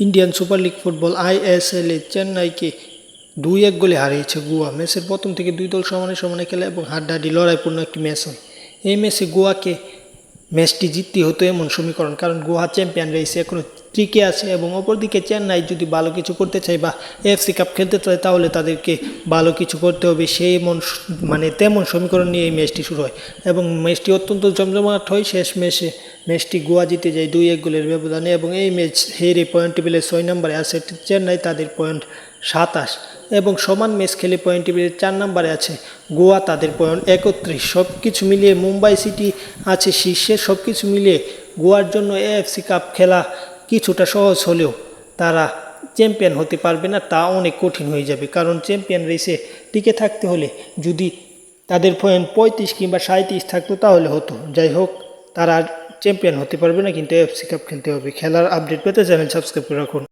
Indian super league football ISL এ চেন্নাইকে 2-1 গোলে হারিয়েছে গোয়া। ম্যাচের প্রথম থেকে দুই দল সমানে সমানে খেলে এবং হাড্ডাহাড্ডি লড়াইপূর্ণ একটি ম্যাচ হয়। এই ম্যাচে গোয়াকে ম্যাচটি জিততে হতো এমন সমীকরণ, কারণ গোয়া চ্যাম্পিয়ন রয়েছে, এখনও টিকে আছে, এবং অপরদিকে চেন্নাই যদি ভালো কিছু করতে চায় বা এএফসি কাপ খেলতে চায় তাহলে তাদেরকে ভালো কিছু করতে হবে, সেই তেমন সমীকরণ নিয়ে এই ম্যাচটি শুরু হয় এবং ম্যাচটি অত্যন্ত জমজমাট হয়। শেষ ম্যাচটি গোয়া জিতে যায় 2-1 গোলের ব্যবধানে এবং এই ম্যাচ হেরে পয়েন্ট টেবিলে 6 নম্বরে আছে চেন্নাই, তাদের পয়েন্ট 27 এবং সমান ম্যাচ খেলে পয়েন্ট টেবিলে 4 নম্বরে আছে গোয়া, তাদের পয়েন্ট 31। সব কিছু মিলিয়ে মুম্বাই সিটি আছে শীর্ষে। সব কিছু মিলিয়ে গোয়ার জন্য এএফসি কাপ খেলা কিছুটা সহজ হলেও তারা চ্যাম্পিয়ন হতে পারবে না, তা অনেক কঠিন হয়ে যাবে, কারণ চ্যাম্পিয়ন রেসে টিকে থাকতে হলে যদি তাদের পয়েন্ট 35 কিংবা 37 থাকতো তাহলে হতো। যাই হোক, তারা চ্যাম্পিয়ন হতে পারবে না, কিন্তু এএফসি কাপ খেলতে হবে। খেলার আপডেট পেতে চ্যানেল সাবস্ক্রাইব করে রাখুন।